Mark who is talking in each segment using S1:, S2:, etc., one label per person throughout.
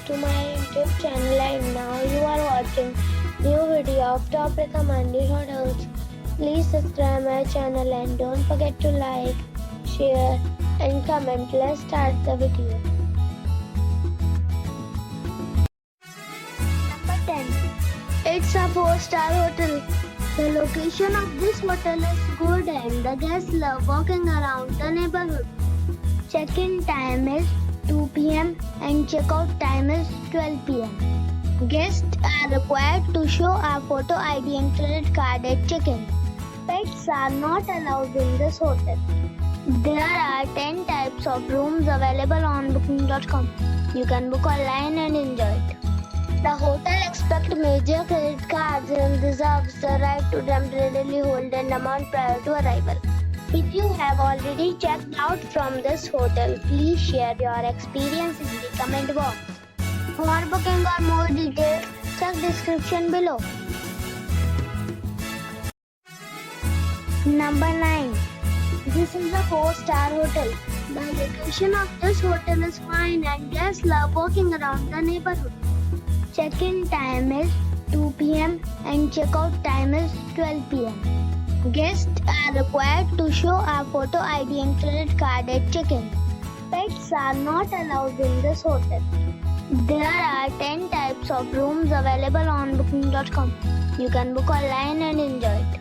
S1: to my YouTube channel, and now you are watching new video of top recommended hotels. Please subscribe my channel and don't forget to like, share and comment. Let's start the video. Number 10. It's a 4-star hotel. The location of this hotel is good and the guests love walking around the neighborhood. Check-in time is 2 p.m. and check-out time is 12 p.m. Guests are required to show a photo ID and credit card at check-in. Pets are not allowed in this hotel. There are 10 types of rooms available on booking.com. You can book online and enjoy it. The hotel accepts major credit cards and reserves the right to temporarily hold an amount prior to arrival. If you have already checked out from this hotel, please share your experience in the comment box. For booking or more details, check description below. Number 9. This is a 4-star hotel. The location of this hotel is fine and guests love walking around the neighborhood. Check-in time is 2 p.m. and check-out time is 12 p.m. Guests are required to show a photo ID and credit card at check-in. Pets are not allowed in this hotel. There are 10 types of rooms available on booking.com. You can book online and enjoy it.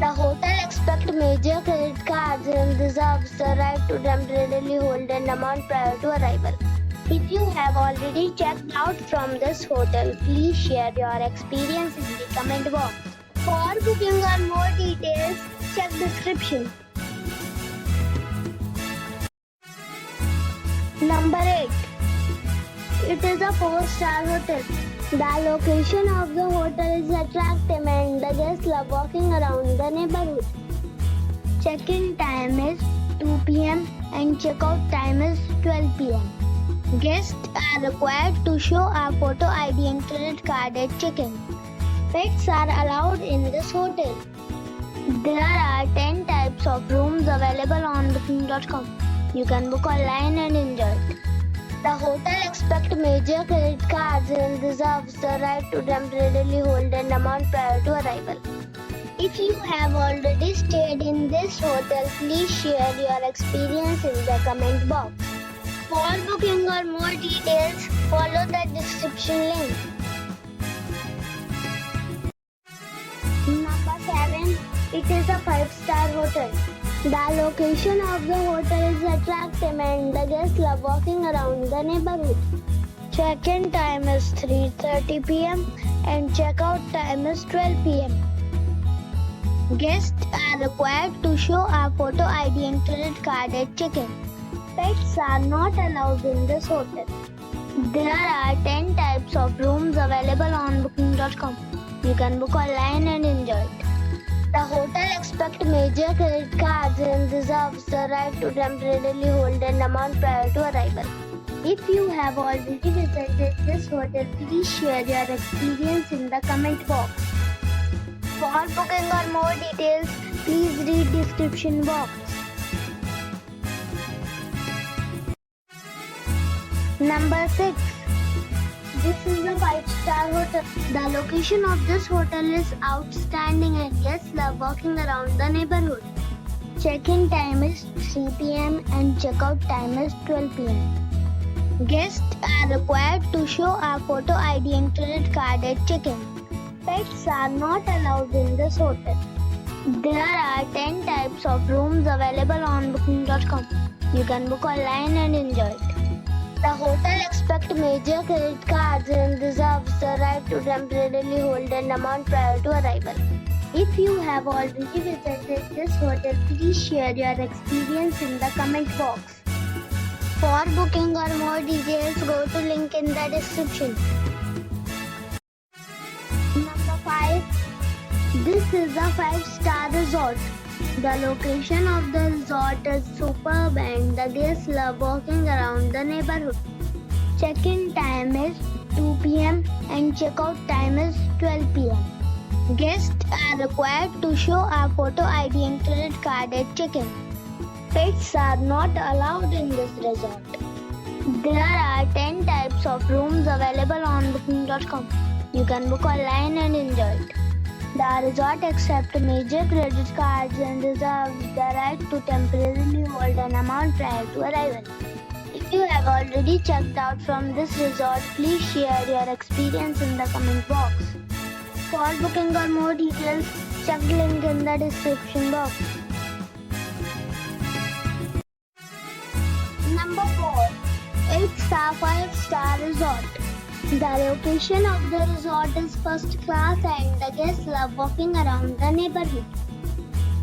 S1: The hotel accepts major credit cards and reserves the right to temporarily hold an amount prior to arrival. If you have already checked out from this hotel, please share your experience in the comment box. For booking or more details, check description. Number 8. It is a 4-star hotel. The location of the hotel is attractive and the guests love walking around the neighborhood. Check-in time is 2 p.m. and check-out time is 12 p.m. Guests are required to show a photo ID and credit card at check-in. Pets are allowed in this hotel. There are 10 types of rooms available on booking.com. You can book online and enjoy it. The hotel accepts major credit cards and reserves the right to temporarily hold an amount prior to arrival. If you have already stayed in this hotel, please share your experience in the comment box. For booking or more details, follow the description link. Number 7. It is a 5-star hotel. The location of the hotel is attractive and the guests love walking around the neighborhood. Check-in time is 3:30 p.m. and check-out time is 12 p.m. Guests are required to show a photo ID and credit card at check-in. Pets are not allowed in this hotel. There are 10 types of rooms available on booking.com. You can book online and enjoy it. The hotel accepts major credit cards and reserves the right to temporarily hold an amount prior to arrival. If you have already visited this hotel, please share your experience in the comment box. For booking or more details, please read description box. Number 6. This is a 5-star hotel. The location of this hotel is outstanding and guests love walking around the neighborhood. Check-in time is 3 p.m. and check-out time is 12 p.m. Guests are required to show a photo ID and credit card at check-in. Pets are not allowed in this hotel. There are 10 types of rooms available on booking.com. You can book online and enjoy it. The hotel accepts major credit cards and reserves the right to temporarily hold an amount prior to arrival. If you have already visited this hotel, please share your experience in the comment box. For booking or more details, go to link in the description. Number 5. This is a 5-star resort. The location of the resort is superb and the guests love walking around the neighborhood. Check-in time is 2 p.m. and check-out time is 12 p.m. Guests are required to show a photo ID and credit card at check-in. Pets are not allowed in this resort. There are 10 types of rooms available on booking.com. You can book online and enjoy it. The resort accepts major credit cards and reserves the right to temporarily hold an amount prior to arrival. If you have already checked out from this resort, please share your experience in the comment box. For booking or more details, check the link in the description box. Number 4. 8-star 5-star resort. The location of the resort is first class and the guests love walking around the neighborhood.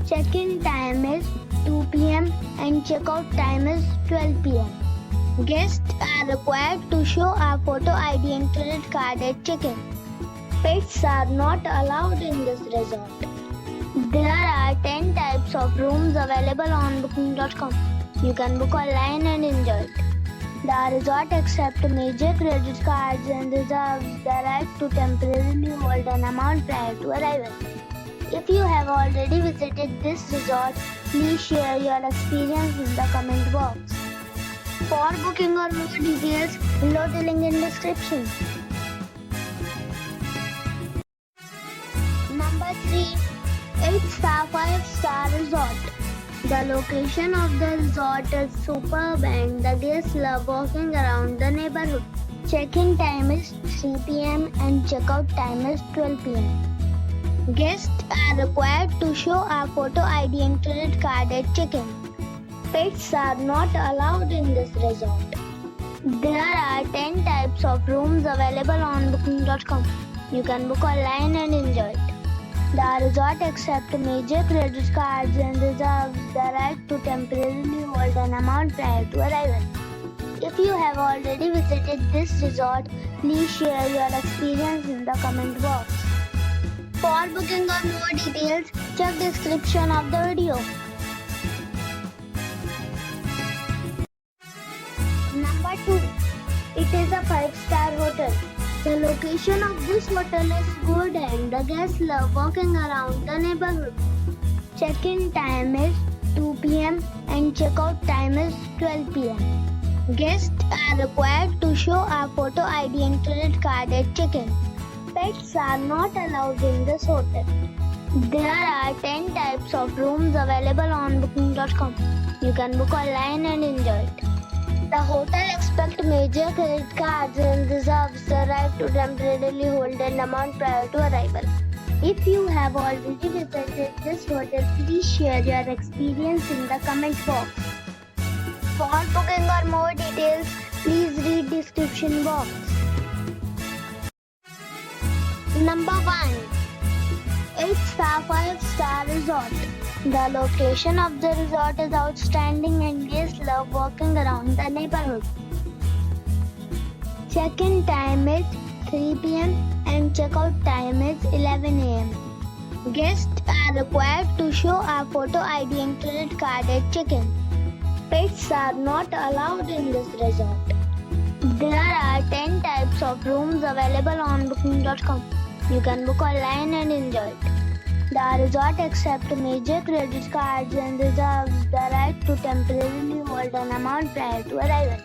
S1: Check-in time is 2 p.m. and check-out time is 12 p.m. Guests are required to show a photo ID and credit card at check-in. Pets are not allowed in this resort. There are 10 types of rooms available on booking.com. You can book online and enjoy it. The resort accepts major credit cards and reserves the right to temporarily hold an amount prior to arrival. If you have already visited this resort, please share your experience in the comment box. For booking or more details, below the link in description. Number 3. 8-star 5-star resort. The location of the resort is superb and the guests love walking around the neighborhood. Check-in time is 3 p.m. and check-out time is 12 p.m. Guests are required to show a photo ID and credit card at check-in. Pets are not allowed in this resort. There are 10 types of rooms available on booking.com. You can book online and enjoy it. The resort accepts major credit cards and reserves the right to temporarily hold an amount prior to arrival. If you have already visited this resort, please share your experience in the comment box. For booking or more details, check the description of the video. Number 2. It is a 5-star hotel. The location of this hotel is good and the guests love walking around the neighborhood. Check-in time is 2 p.m. and check-out time is 12 p.m. Guests are required to show a photo ID and credit card at check-in. Pets are not allowed in this hotel. There are 10 types of rooms available on booking.com. You can book online and enjoy it. The hotel expects major credit cards and reserves the right to temporarily hold an amount prior to arrival. If you have already visited this hotel, please share your experience in the comment box. For booking or more details, please read description box. Number 1. 8-star 5-star resort. The location of the resort is outstanding and guests love walking around the neighborhood. Check-in time is 3 p.m. and check-out time is 11 a.m. Guests are required to show a photo ID and credit card at check-in. Pets are not allowed in this resort. There are 10 types of rooms available on booking.com. You can book online and enjoy it. The resort accepts major credit cards and reserves the right to temporarily hold an amount prior to arrival.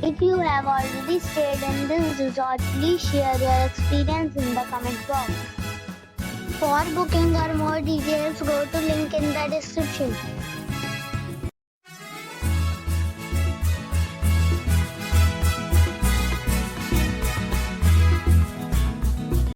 S1: If you have already stayed in this resort, please share your experience in the comment box. For booking or more details, go to link in the description.